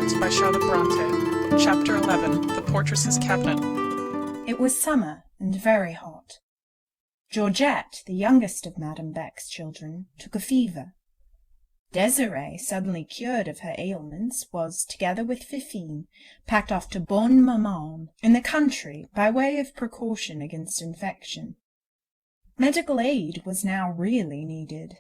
Villette by Charlotte Bronte. Chapter 11. The Portress's Cabinet. It was summer, and very hot. Georgette, the youngest of Madame Beck's children, took a fever. Désirée, suddenly cured of her ailments, was, together with Fifine, packed off to Bonne Maman in the country by way of precaution against infection. Medical aid was now really needed,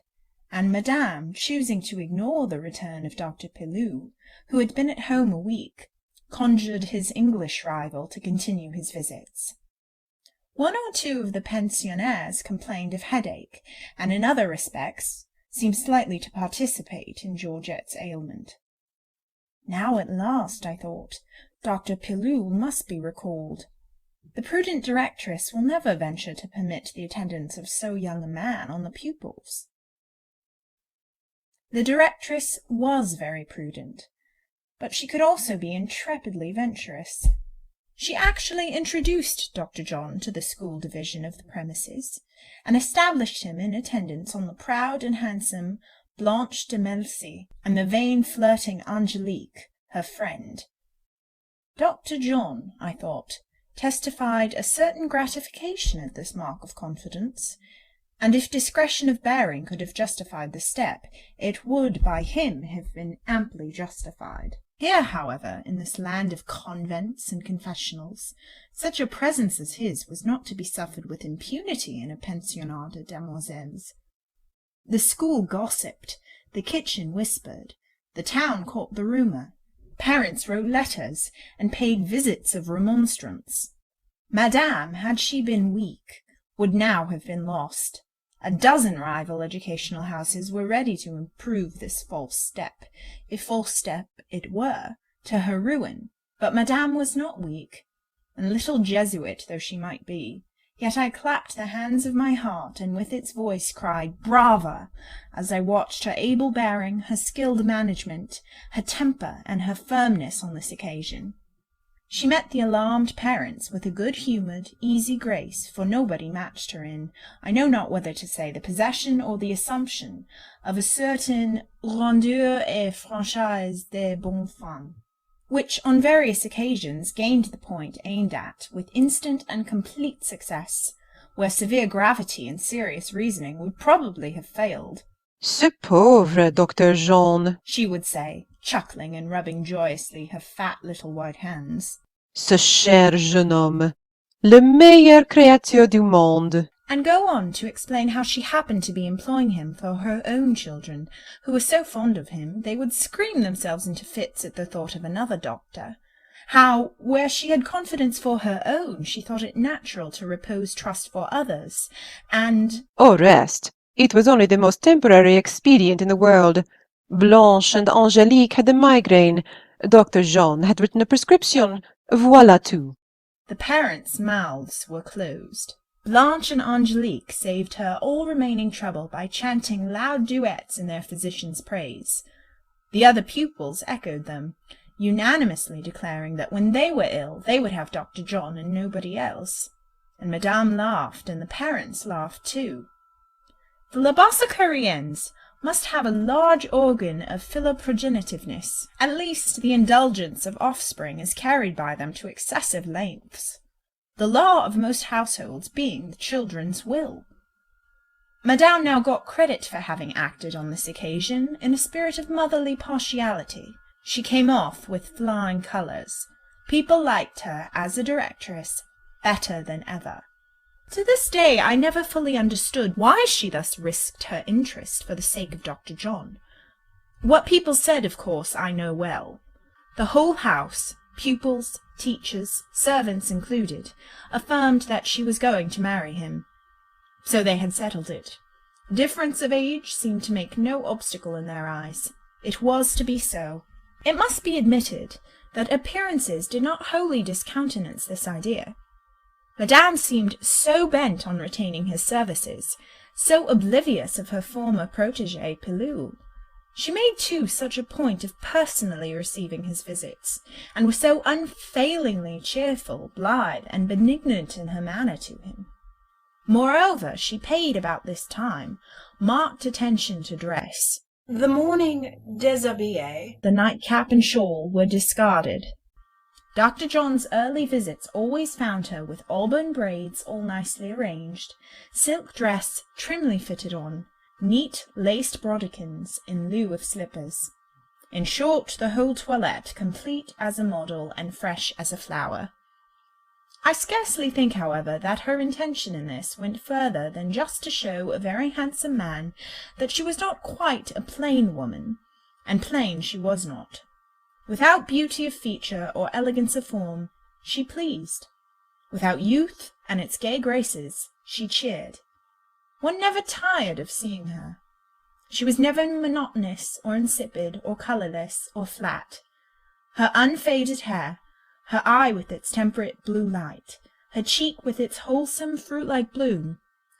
and Madame, choosing to ignore the return of Dr. Pelou, who had been at home a week, conjured his English rival to continue his visits. One or two of the pensionnaires complained of headache, and in other respects seemed slightly to participate in Georgette's ailment. Now at last, I thought, Dr. Pelou must be recalled. The prudent directress will never venture to permit the attendance of so young a man on the pupils. The directress was very prudent, but she could also be intrepidly venturous. She actually introduced Dr. John to the school division of the premises, and established him in attendance on the proud and handsome Blanche de Melcy and the vain flirting Angelique, her friend. Dr. John, I thought, testified a certain gratification at this mark of confidence, and if discretion of bearing could have justified the step, it would by him have been amply justified. Here, however, in this land of convents and confessionals, such a presence as his was not to be suffered with impunity in a pensionnat de demoiselles. The school gossiped, the kitchen whispered, the town caught the rumour, parents wrote letters, and paid visits of remonstrance. Madame, had she been weak, would now have been lost. A dozen rival educational houses were ready to improve this false step, if false step it were, to her ruin. But Madame was not weak, and little Jesuit though she might be, yet I clapped the hands of my heart, and with its voice cried "Brava!" as I watched her able bearing, her skilled management, her temper, and her firmness on this occasion. She met the alarmed parents with a good-humoured, easy grace, for nobody matched her in, I know not whether to say the possession or the assumption, of a certain rondeur et franchise des bonnes femmes, which on various occasions gained the point aimed at with instant and complete success, where severe gravity and serious reasoning would probably have failed. Ce pauvre Dr. Jean, she would say, chuckling and rubbing joyously her fat little white hands. Ce cher jeune homme, le meilleur créature du monde. And go on to explain how she happened to be employing him for her own children, who were so fond of him they would scream themselves into fits at the thought of another doctor. How, where she had confidence for her own, she thought it natural to repose trust for others, and— Au reste, it was only the most temporary expedient in the world. Blanche and Angelique had the migraine. Dr. Jean had written a prescription. Voilà tout. The parents' mouths were closed. Blanche and Angelique saved her all remaining trouble by chanting loud duets in their physician's praise. The other pupils echoed them, unanimously declaring that when they were ill they would have Dr. John and nobody else. And Madame laughed, and the parents laughed too. The Labassecouriens must have a large organ of philoprogenitiveness. At least the indulgence of offspring is carried by them to excessive lengths, the law of most households being the children's will. Madame now got credit for having acted on this occasion in a spirit of motherly partiality. She came off with flying colours. People liked her, as a directress, better than ever. To this day I never fully understood why she thus risked her interest for the sake of Dr. John. What people said, of course, I know well. The whole house, pupils, teachers, servants included, affirmed that she was going to marry him. So they had settled it. Difference of age seemed to make no obstacle in their eyes. It was to be so. It must be admitted that appearances did not wholly discountenance this idea. Madame seemed so bent on retaining his services, so oblivious of her former protégé Pelou. She made, too, such a point of personally receiving his visits, and was so unfailingly cheerful, blithe, and benignant in her manner to him. Moreover, she paid about this time marked attention to dress, The morning déshabillé, the nightcap and shawl, were discarded. Dr. John's early visits always found her with auburn braids all nicely arranged, silk dress trimly fitted on, neat laced brodequins in lieu of slippers. In short, the whole toilette complete as a model and fresh as a flower. I scarcely think, however, that her intention in this went further than just to show a very handsome man that she was not quite a plain woman, and plain she was not. Without beauty of feature or elegance of form, she pleased. Without youth and its gay graces, she cheered. One never tired of seeing her. She was never monotonous or insipid or colourless or flat. Her unfaded hair, her eye with its temperate blue light, her cheek with its wholesome fruit-like bloom,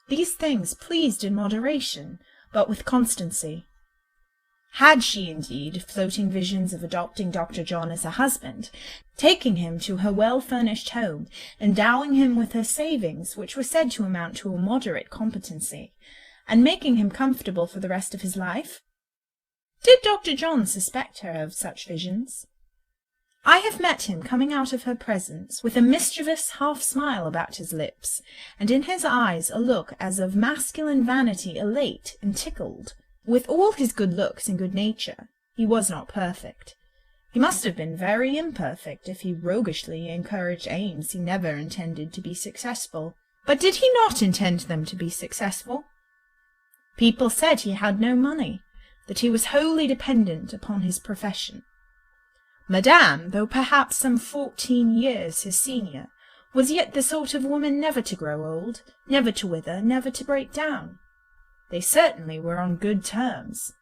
these things pleased in moderation, but with constancy. Had she, indeed, floating visions of adopting Dr. John as a husband, taking him to her well-furnished home, endowing him with her savings, which were said to amount to a moderate competency, and making him comfortable for the rest of his life? Did Dr. John suspect her of such visions? I have met him coming out of her presence with a mischievous half-smile about his lips, and in his eyes a look as of masculine vanity elate and tickled. With all his good looks and good nature, he was not perfect. He must have been very imperfect if he roguishly encouraged aims he never intended to be successful. But did he not intend them to be successful? People said he had no money, that he was wholly dependent upon his profession. Madame, though perhaps some 14 years his senior, was yet the sort of woman never to grow old, never to wither, never to break down. They certainly were on good terms.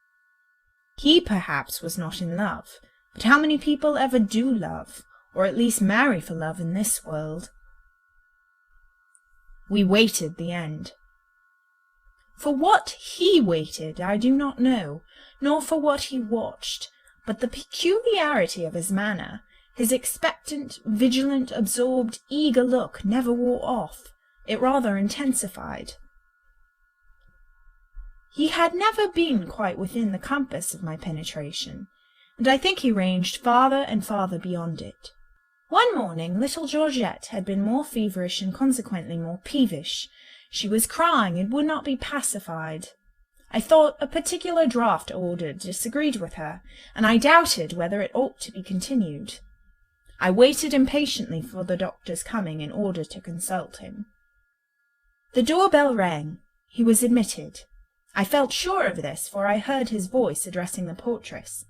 He perhaps was not in love, but how many people ever do love, or at least marry for love in this world? We waited the end. For what he waited I do not know, nor for what he watched, but the peculiarity of his manner, his expectant, vigilant, absorbed, eager look never wore off. It rather intensified. He had never been quite within the compass of my penetration, and I think he ranged farther and farther beyond it. One morning little Georgette had been more feverish and consequently more peevish. She was crying and would not be pacified. I thought a particular draught ordered disagreed with her, and I doubted whether it ought to be continued. I waited impatiently for the doctor's coming in order to consult him. The door-bell rang. He was admitted. I felt sure of this, for I heard his voice addressing the portress.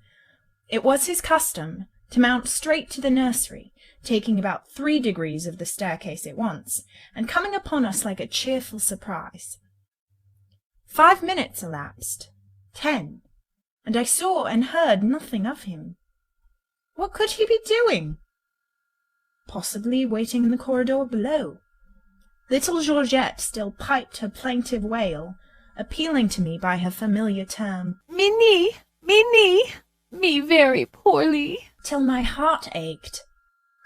It was his custom to mount straight to the nursery, taking about 3 degrees of the staircase at once, and coming upon us like a cheerful surprise. 5 minutes elapsed, 10, and I saw and heard nothing of him. What could he be doing? Possibly waiting in the corridor below. Little Georgette still piped her plaintive wail, appealing to me by her familiar term, Minnie, me very poorly, till my heart ached.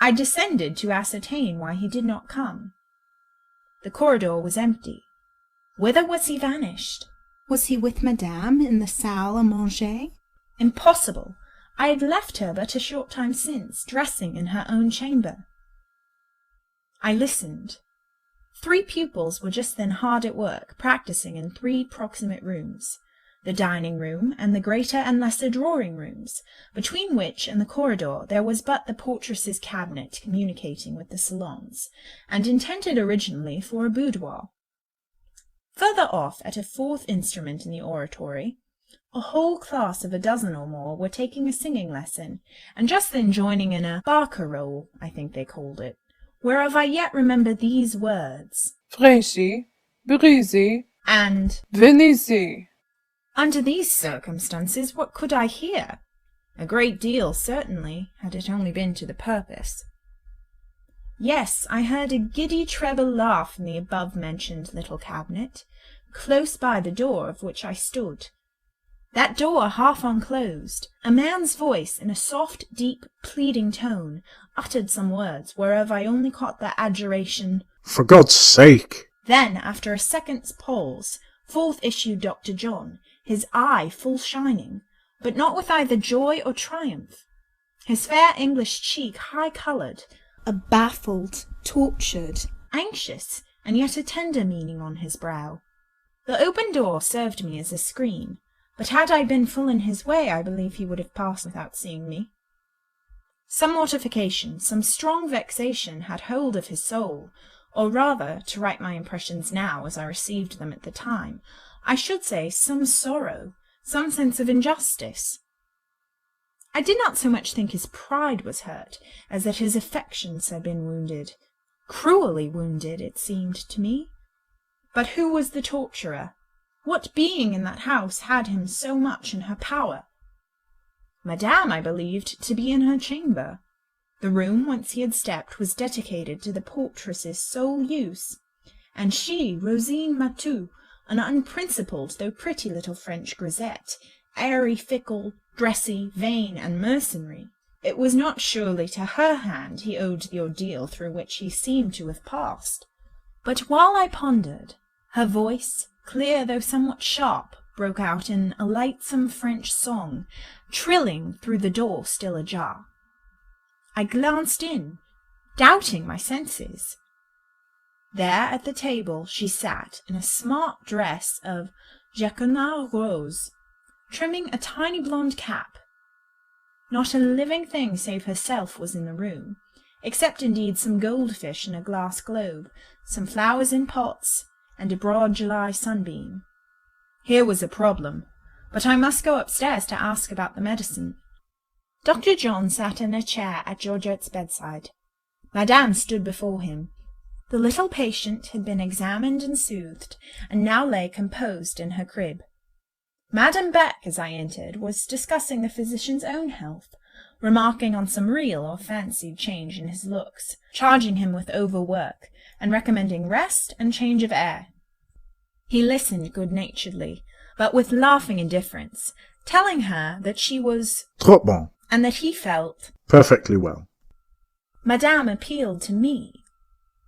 I descended to ascertain why he did not come. The corridor was empty. Whither was he vanished? Was he with Madame in the salle à manger? Impossible! I had left her but a short time since, dressing in her own chamber. I listened. 3 pupils were just then hard at work, practising in 3 proximate rooms, the dining-room and the greater and lesser drawing-rooms, between which and the corridor there was but the portress's cabinet communicating with the salons, and intended originally for a boudoir. Further off, at a 4th instrument in the oratory, a whole class of a dozen or more were taking a singing lesson, and just then joining in a barcarolle, I think they called it, whereof I yet remember these words, Fraîche, brisée, and Venez. under these circumstances what could I hear? A great deal, certainly, had it only been to the purpose. Yes, I heard a giddy treble laugh in the above-mentioned little cabinet, close by the door of which I stood. That door half unclosed, a man's voice in a soft, deep, pleading tone uttered some words, whereof I only caught the adjuration, For God's sake! Then, after a second's pause, forth issued Dr. John, his eye full shining, but not with either joy or triumph. His fair English cheek high-coloured, a baffled, tortured, anxious, and yet a tender meaning on his brow. The open door served me as a screen, but had I been full in his way, I believe he would have passed without seeing me. Some mortification, some strong vexation had hold of his soul, or rather, to write my impressions now as I received them at the time, I should say some sorrow, some sense of injustice. I did not so much think his pride was hurt, as that his affections had been wounded. Cruelly wounded, it seemed to me. But who was the torturer? What being in that house had him so much in her power? Madame I believed to be in her chamber. The room whence he had stepped was dedicated to the portress's sole use, and she, Rosine Matou, an unprincipled though pretty little French grisette, airy, fickle, dressy, vain, and mercenary. It was not surely to her hand he owed the ordeal through which he seemed to have passed. But while I pondered, her voice, clear though somewhat sharp, broke out in a lightsome French song, trilling through the door still ajar. I glanced in, doubting my senses. There at the table she sat in a smart dress of jaconas rose, trimming a tiny blonde cap. Not a living thing save herself was in the room, except indeed some goldfish in a glass globe, some flowers in pots, and a broad July sunbeam. Here was a problem, but I must go upstairs to ask about the medicine. Dr. John sat in a chair at Georgette's bedside. Madame stood before him. The little patient had been examined and soothed, and now lay composed in her crib. Madame Beck, as I entered, was discussing the physician's own health, remarking on some real or fancied change in his looks, charging him with overwork, and recommending rest and change of air. He listened good-naturedly, but with laughing indifference, telling her that she was trop bon, and that he felt perfectly well. Madame appealed to me,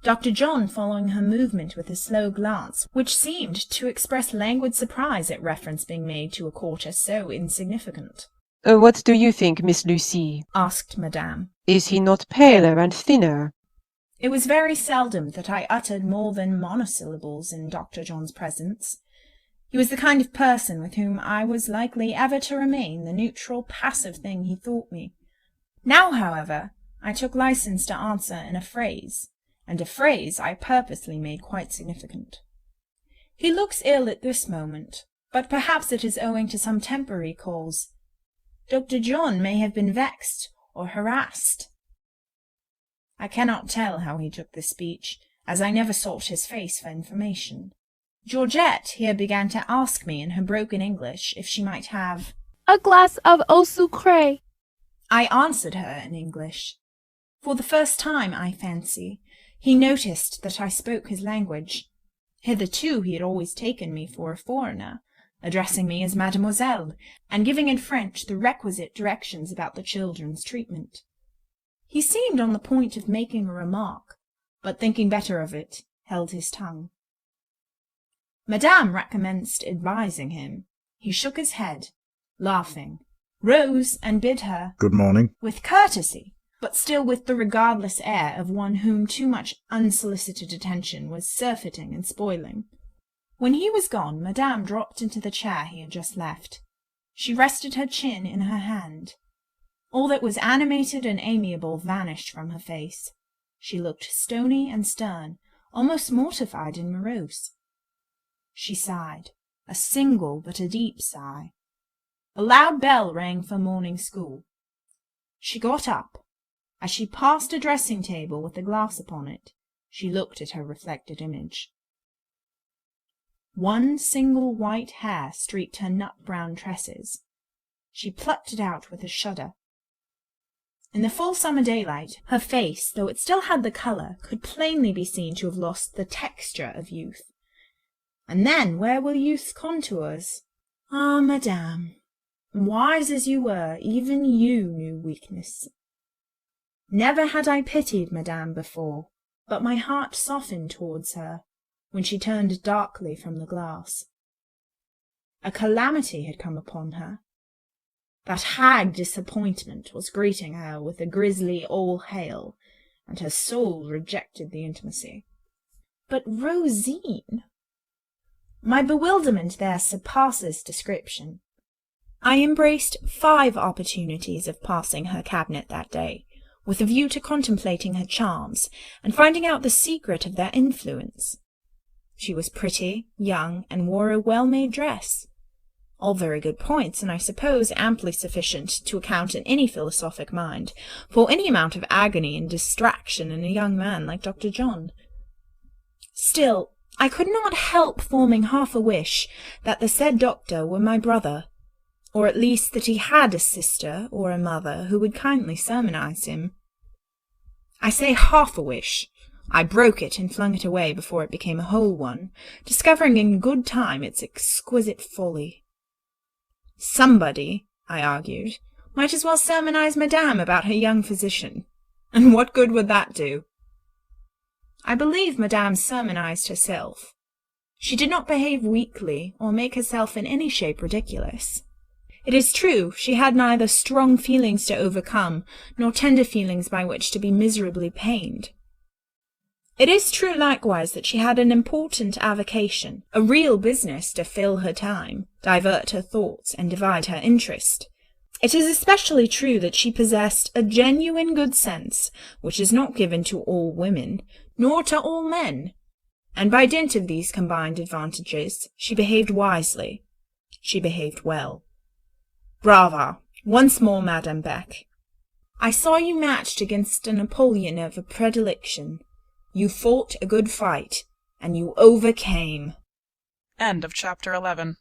Dr. John following her movement with a slow glance, which seemed to express languid surprise at reference being made to a quarter so insignificant. What do you think, Miss Lucy? Asked Madame. Is he not paler and thinner? It was very seldom that I uttered more than monosyllables in Dr. John's presence. He was the kind of person with whom I was likely ever to remain the neutral, passive thing he thought me. Now, however, I took license to answer in a phrase, and a phrase I purposely made quite significant. He looks ill at this moment, but perhaps it is owing to some temporary cause. Dr. John may have been vexed or harassed. I cannot tell how he took this speech, as I never sought his face for information. Georgette here began to ask me in her broken English if she might have a glass of eau sucrée. I answered her in English. For the first time, I fancy, he noticed that I spoke his language. Hitherto he had always taken me for a foreigner, addressing me as mademoiselle, and giving in French the requisite directions about the children's treatment. He seemed on the point of making a remark, but thinking better of it, held his tongue. Madame recommenced advising him. He shook his head, laughing, rose and bid her Good morning. with courtesy, but still with the regardless air of one whom too much unsolicited attention was surfeiting and spoiling. When he was gone, Madame dropped into the chair he had just left. She rested her chin in her hand. All that was animated and amiable vanished from her face. She looked stony and stern, almost mortified and morose. She sighed, a single but a deep sigh. A loud bell rang for morning school. She got up. As she passed a dressing-table with a glass upon it, she looked at her reflected image. One single white hair streaked her nut-brown tresses. She plucked it out with a shudder. In the full summer daylight, her face, though it still had the colour, could plainly be seen to have lost the texture of youth. And then, where were youth's contours? Ah, Madame, wise as you were, even you knew weakness. Never had I pitied Madame before, but my heart softened towards her when she turned darkly from the glass. A calamity had come upon her. That hag disappointment was greeting her with a grisly all hail, and her soul rejected the intimacy. But Rosine! My bewilderment there surpasses description. I embraced 5 opportunities of passing her cabinet that day, with a view to contemplating her charms, and finding out the secret of their influence. She was pretty, young, and wore a well-made dress. All very good points, and I suppose amply sufficient to account in any philosophic mind for any amount of agony and distraction in a young man like Dr. John. Still, I could not help forming half a wish that the said doctor were my brother, or at least that he had a sister or a mother who would kindly sermonize him. I say half a wish. I broke it and flung it away before it became a whole one, discovering in good time its exquisite folly. Somebody, I argued, might as well sermonize Madame about her young physician. And what good would that do? I believe Madame sermonized herself. She did not behave weakly or make herself in any shape ridiculous. It is true, she had neither strong feelings to overcome, nor tender feelings by which to be miserably pained. It is true likewise that she had an important avocation, a real business to fill her time, divert her thoughts, and divide her interest. It is especially true that she possessed a genuine good sense, which is not given to all women, nor to all men, and by dint of these combined advantages, she behaved wisely. She behaved well. Brava! Once more, Madame Beck. I saw you matched against a Napoleon of a predilection. You fought a good fight, and you overcame. End of chapter 11.